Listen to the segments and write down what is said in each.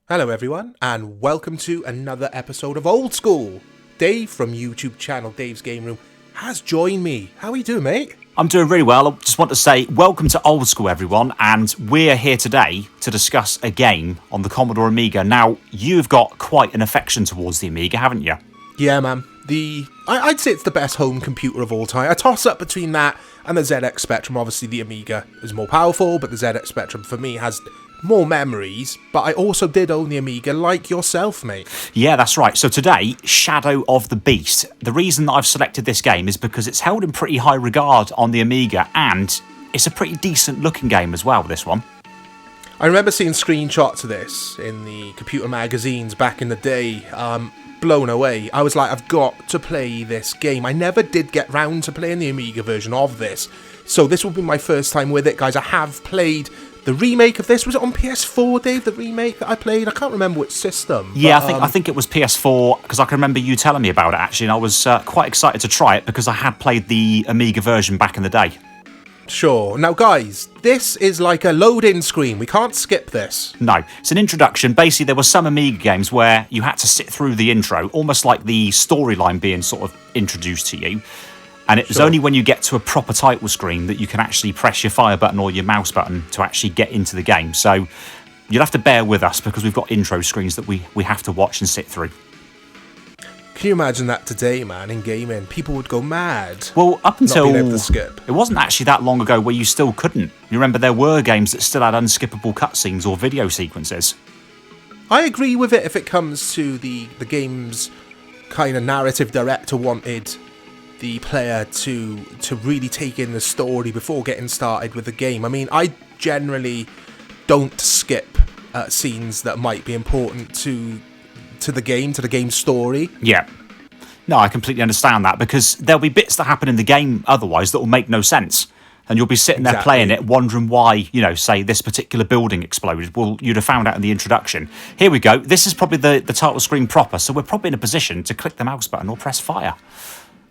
Hello everyone, and welcome to another episode of Old School. Dave from YouTube channel Dave's Game Room has joined me. How are you doing, mate? I'm doing really well. I just want to say welcome to Old School, everyone, and we're here today to discuss a game on the Commodore Amiga. Now, you've got quite an affection towards the Amiga, haven't you? Yeah, man. I'd say it's the best home computer of all time. I toss up between that and the ZX Spectrum. Obviously, the Amiga is more powerful, but the ZX Spectrum, for me, has more memories, but I also did own the Amiga like yourself, mate. Yeah, that's right. So today, Shadow of the Beast. The reason that I've selected this game is because it's held in pretty high regard on the Amiga, and it's a pretty decent looking game as well, this one. I remember seeing screenshots of this in the computer magazines back in the day. Blown away. I was like, I've got to play this game. I never did get round to playing the Amiga version of this, so this will be my first time with it, guys. I have played the remake of this. Was it on PS4, Dave, the remake that I played? I can't remember which system. Yeah, but, I think it was PS4, because I can remember you telling me about it, actually, and I was quite excited to try it because I had played the Amiga version back in the day. Sure. Now, guys, this is like a load-in screen. We can't skip this. No, it's an introduction. Basically, there were some Amiga games where you had to sit through the intro, almost like the storyline being sort of introduced to you. And it was only when you get to a proper title screen that you can actually press your fire button or your mouse button to actually get into the game. So you'll have to bear with us because we've got intro screens that we have to watch and sit through. Can you imagine that today, man, in gaming? People would go mad. Well, up until not being able to skip. It wasn't actually that long ago where you still couldn't. You remember there were games that still had unskippable cutscenes or video sequences. I agree with it if it comes to the game's kind of narrative director wanted the player to really take in the story before getting started with the game. I mean, I generally don't skip scenes that might be important to the game's story. Yeah. No, I completely understand that, because there'll be bits that happen in the game otherwise that will make no sense. And you'll be sitting there playing it, wondering why, say this particular building exploded. Well, you'd have found out in the introduction. Here we go. This is probably the title screen proper, so we're probably in a position to click the mouse button or press fire,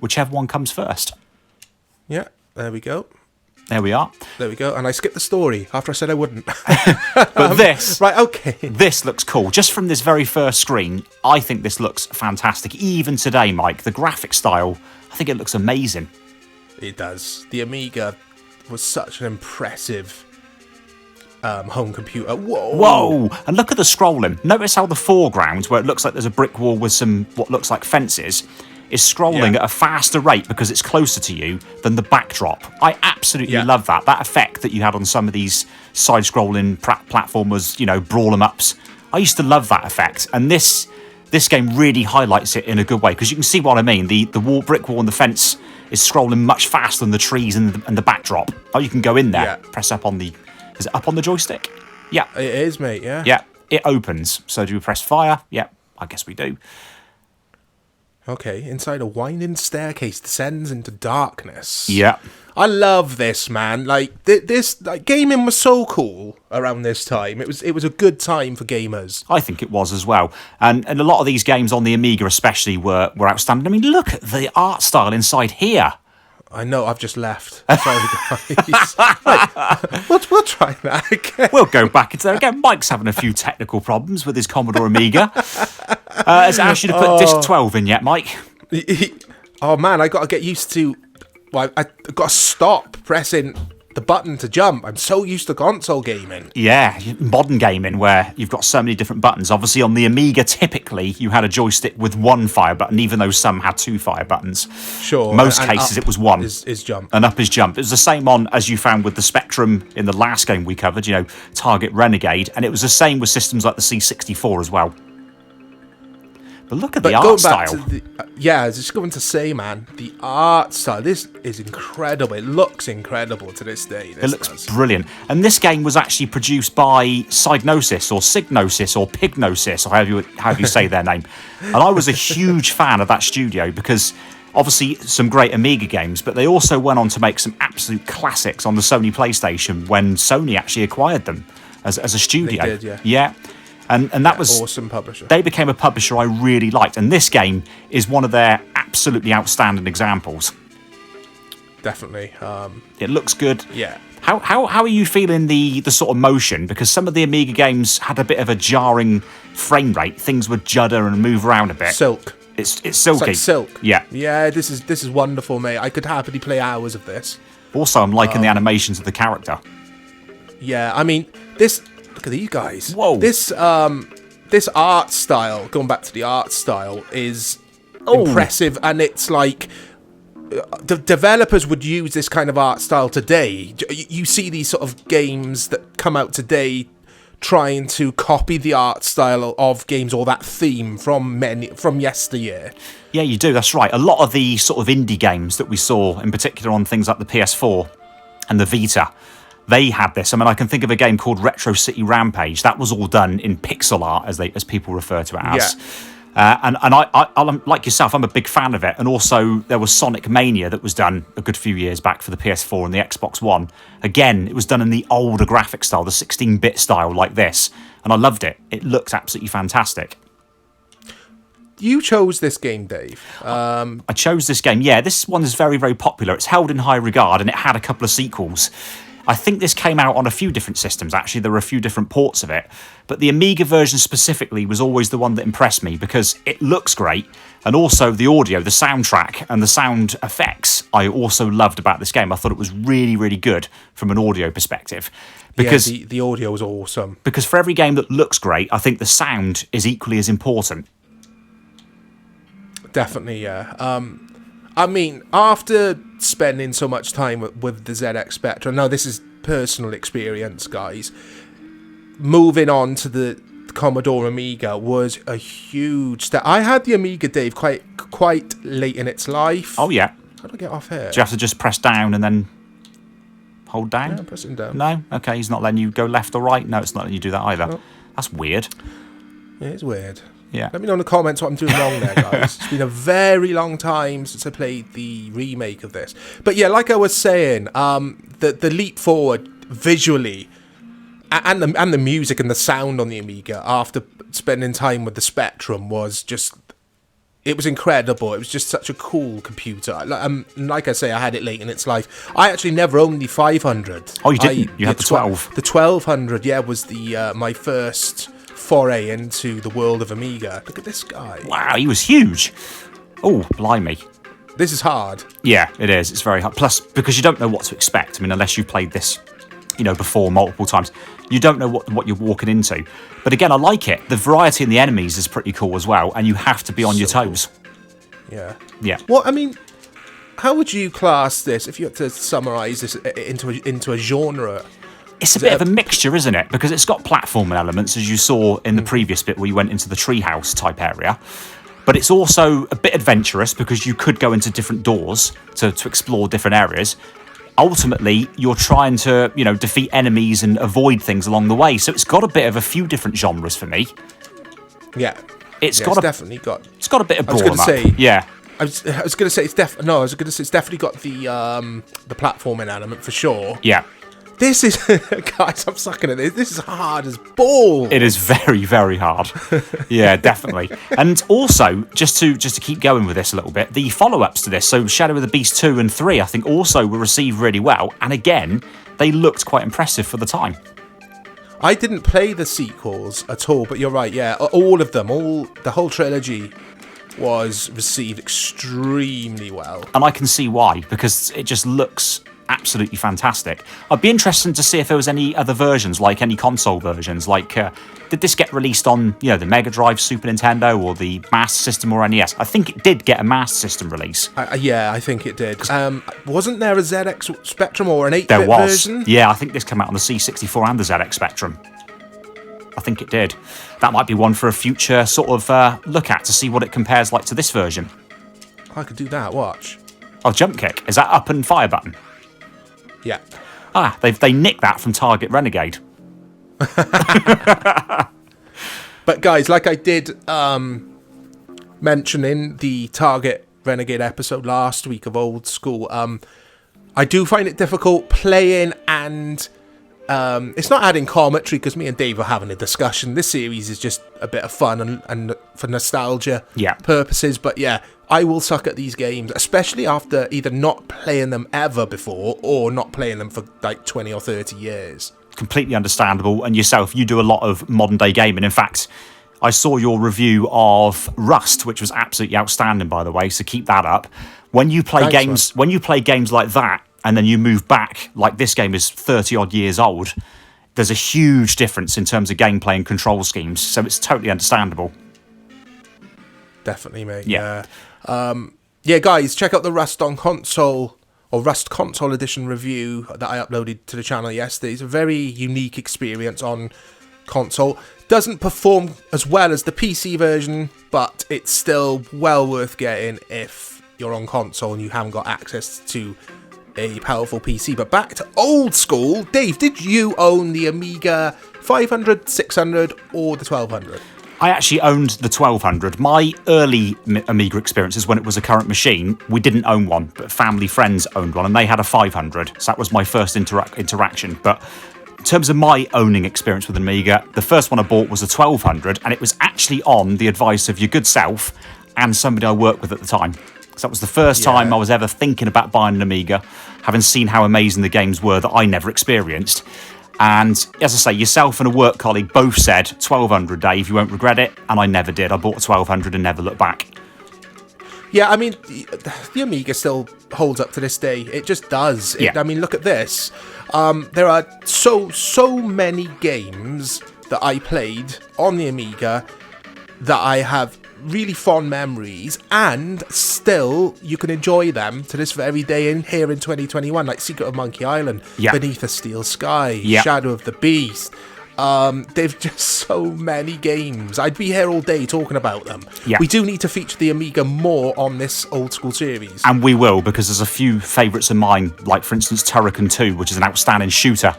whichever one comes first. Yeah, there we go. There we are. There we go. And I skipped the story after I said I wouldn't. But this... Right, okay. This looks cool. Just from this very first screen, I think this looks fantastic. Even today, Mike, the graphic style, I think it looks amazing. It does. The Amiga was such an impressive home computer. Whoa! And look at the scrolling. Notice how the foreground, where it looks like there's a brick wall with some what looks like fences, is scrolling at a faster rate because it's closer to you than the backdrop. I absolutely love that. That effect that you had on some of these side-scrolling platformers, brawl 'em ups. I used to love that effect, and this game really highlights it in a good way, because you can see what I mean. The brick wall and the fence is scrolling much faster than the trees and the backdrop. Oh, you can go in there, press up on the... Is it up on the joystick? Yeah. It is, mate, yeah. Yeah, it opens. So do we press fire? Yeah, I guess we do. Okay, inside a winding staircase descends into darkness. Yeah. I love this, man. Gaming was so cool around this time. It was a good time for gamers. I think it was as well. And a lot of these games on the Amiga especially were outstanding. I mean, look at the art style inside here. I know, I've just left. Sorry, guys. Right, we'll try that again. We'll go back into there again. Mike's having a few technical problems with his Commodore Amiga. Has it asked you to put disc 12 in yet, Mike? Oh, man, I got to get used to... Well, I got to stop pressing the button to jump. I'm so used to console gaming. Yeah, modern gaming where you've got so many different buttons. Obviously, on the Amiga, typically, you had a joystick with one fire button, even though some had two fire buttons. Sure. Most cases, it was one. Is jump. And up is jump. It was the same on, as you found with the Spectrum in the last game we covered, Target Renegade. And it was the same with systems like the C64 as well. But look at the art style. I was just going to say, man, the art style. This is incredible. It looks incredible to this day. It looks brilliant. And this game was actually produced by Psygnosis or Signosis or Pignosis, or however you say their name. And I was a huge fan of that studio because obviously some great Amiga games, but they also went on to make some absolute classics on the Sony PlayStation when Sony actually acquired them as a studio. They did, yeah. Yeah. And that was awesome publisher. They became a publisher I really liked, and this game is one of their absolutely outstanding examples. Definitely. It looks good. Yeah. How are you feeling the sort of motion? Because some of the Amiga games had a bit of a jarring frame rate. Things would judder and move around a bit. Silk. It's silky. It's like silk. Yeah. Yeah, this is wonderful, mate. I could happily play hours of this. Also, I'm liking the animations of the character. Yeah, I mean, this... Look at these guys. Whoa. This art style, going back to the art style, is impressive, and it's like... The developers would use this kind of art style today. You see these sort of games that come out today trying to copy the art style of games or that theme from yesteryear. Yeah, you do. That's right. A lot of the sort of indie games that we saw, in particular on things like the PS4 and the Vita, they had this. I mean, I can think of a game called Retro City Rampage. That was all done in pixel art, as people refer to it as. Yeah. And I, like yourself, I'm a big fan of it. And also, there was Sonic Mania that was done a good few years back for the PS4 and the Xbox One. Again, it was done in the older graphic style, the 16-bit style like this. And I loved it. It looks absolutely fantastic. You chose this game, Dave. I chose this game. Yeah, this one is very, very popular. It's held in high regard, and it had a couple of sequels. I think this came out on a few different systems, actually. There were a few different ports of it. But the Amiga version specifically was always the one that impressed me because it looks great. And also the audio, the soundtrack, and the sound effects I also loved about this game. I thought it was really, really good from an audio perspective. Because the audio was awesome. Because for every game that looks great, I think the sound is equally as important. Definitely, yeah. I mean, after spending so much time with the ZX Spectrum, now this is personal experience, guys, moving on to the Commodore Amiga was a huge step. I had the Amiga, Dave, quite late in its life. Oh, yeah. How do I get off here? Do you have to just press down and then hold down? Yeah, pressing down. No? Okay, he's not letting you go left or right? No, it's not letting you do that either. No. That's weird. Yeah, it's weird. Yeah. Let me know in the comments what I'm doing wrong there, guys. It's been a very long time since I played the remake of this. But yeah, like I was saying, the leap forward visually and the music and the sound on the Amiga after spending time with the Spectrum was just... It was incredible. It was just such a cool computer. Like I say, I had it late in its life. I actually never owned the 500. Oh, you didn't? You had the 12? The 1200, yeah, was the my first foray into the world of Amiga. Look at this guy. Wow, he was huge. Oh, blimey. This is hard. Yeah, it is. It's very hard. Plus, because you don't know what to expect. I mean, unless you've played this, before multiple times, you don't know what you're walking into. But again, I like it. The variety in the enemies is pretty cool as well, and you have to be on your toes. Yeah. Yeah. Well, I mean, how would you class this if you had to summarise this into a genre? It's a bit of a mixture, isn't it? Because it's got platforming elements, as you saw in the previous bit where you went into the treehouse type area. But it's also a bit adventurous because you could go into different doors to explore different areas. Ultimately, you're trying to, defeat enemies and avoid things along the way. So it's got a bit of a few different genres for me. Yeah. It's definitely got... It's got a bit of brawn. I was going to say... Yeah. I was going to say it's definitely got the platforming element for sure. Yeah. This is, guys, I'm sucking at this. This is hard as balls. It is very, very hard. Yeah, definitely. And also, just to keep going with this a little bit, the follow-ups to this, so Shadow of the Beast 2 and 3, I think also were received really well. And again, they looked quite impressive for the time. I didn't play the sequels at all, but you're right, yeah. All of them, the whole trilogy was received extremely well. And I can see why, because it just looks absolutely fantastic. I'd be interested to see if there was any other versions, like any console versions, like did this get released on the Mega Drive, Super Nintendo, or the Master System or NES? I think it did get a Master System release. Yeah, I think it did. Wasn't there a ZX Spectrum or an 8-bit there was version? Yeah, I think this came out on the C64 and the ZX Spectrum. I think it did. That might be one for a future sort of look at to see what it compares like to this version. I could do that, watch. Oh, jump kick. Is that up and fire button? Yeah. Ah, they nicked that from Target Renegade. But guys, like I did mention in the Target Renegade episode last week of Old School, I do find it difficult playing and it's not adding commentary because me and Dave are having a discussion. This series is just a bit of fun and for nostalgia purposes. But yeah, I will suck at these games, especially after either not playing them ever before or not playing them for like 20 or 30 years. Completely understandable. And yourself, you do a lot of modern day gaming. In fact, I saw your review of Rust, which was absolutely outstanding, by the way. So keep that up. When you play games like that, and then you move back, like this game is 30 odd years old, there's a huge difference in terms of gameplay and control schemes. So it's totally understandable. Definitely, mate. Yeah. Yeah, guys, check out the Rust on console or Rust console edition review that I uploaded to the channel yesterday. It's a very unique experience on console. Doesn't perform as well as the PC version, but it's still well worth getting if you're on console and you haven't got access to a powerful PC. But back to old school. Dave, did you own the Amiga 500, 600 or the 1200? I actually owned the 1200. My early Amiga experiences when it was a current machine, we didn't own one, but family friends owned one and they had a 500. So that was my first interaction. But in terms of my owning experience with an Amiga, the first one I bought was a 1200, and it was actually on the advice of your good self and somebody I worked with at the time. So that was the first time I was ever thinking about buying an Amiga, having seen how amazing the games were that I never experienced. And as I say, yourself and a work colleague both said, 1200, Dave, you won't regret it. And I never did. I bought a 1200 and never looked back. Yeah, I mean, the Amiga still holds up to this day. It just does. I mean, look at this. There are so many games that I played on the Amiga that I have really fond memories, and still you can enjoy them to this very day in here in 2021, like Secret of Monkey Island, Beneath a Steel Sky, Shadow of the Beast. They've just so many games. I'd be here all day talking about them. We do need to feature the Amiga more on this old school series, and we will, because there's a few favourites of mine, like for instance Turrican 2, which is an outstanding shooter.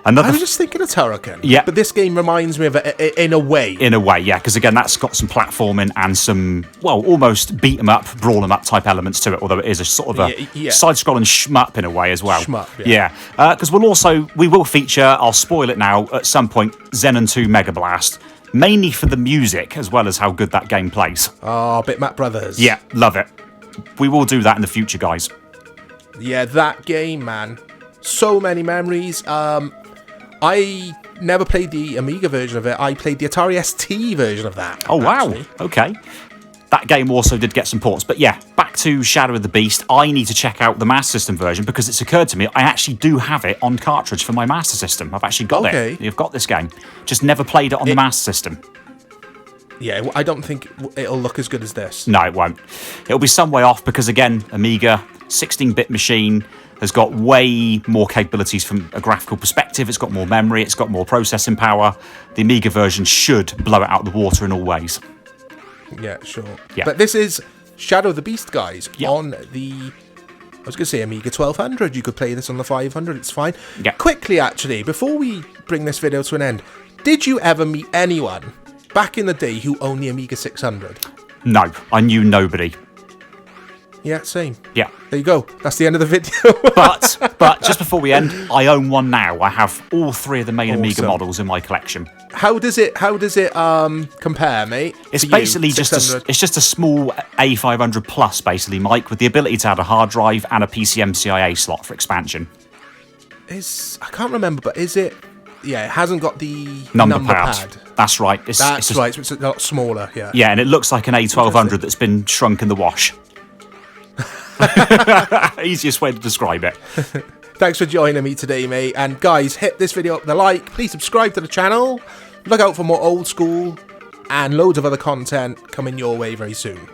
I was just thinking of Turrican, but this game reminds me of it in a way. Because again, that's got some platforming and some, well, almost beat 'em up, brawl 'em up type elements to it, although it is a sort of a side-scrolling shmup in a way as well. Because we will feature, I'll spoil it now, at some point, Xenon 2 Mega Blast, mainly for the music as well as how good that game plays. Oh, Bitmap Brothers. Yeah, love it. We will do that in the future, guys. Yeah, that game, man. So many memories. I never played the Amiga version of it. I played the Atari ST version of that. Oh, wow. Okay. That game also did get some ports. But yeah, back to Shadow of the Beast. I need to check out the Master System version because it's occurred to me I actually do have it on cartridge for my Master System. I've actually got it. You've got this game. Just never played it on the Master System. Yeah, I don't think it'll look as good as this. No, it won't. It'll be some way off because, again, Amiga, 16-bit machine, has got way more capabilities from a graphical perspective. It's got more memory. It's got more processing power. The Amiga version should blow it out of the water in all ways. Yeah, sure. Yeah. But this is Shadow of the Beast, guys, on the, I was going to say Amiga 1200. You could play this on the 500. It's fine. Yeah. Quickly, actually, before we bring this video to an end, did you ever meet anyone back in the day who owned the Amiga 600? No, I knew nobody. Yeah, same. Yeah. There you go. That's the end of the video. but just before we end, I own one now. I have all three of the main Amiga models in my collection. How does it compare, mate? It's basically just a small A500 Plus, basically, Mike, with the ability to add a hard drive and a PCMCIA slot for expansion. I can't remember, but is it? Yeah, it hasn't got the number pad. That's right. That's right. So it's a lot smaller. Yeah. Yeah, and it looks like an A1200 that's been shrunk in the wash. Easiest way to describe it. Thanks for joining me today, mate. And guys, hit this video up with a like. Please subscribe to the channel. Look out for more old school and loads of other content coming your way very soon.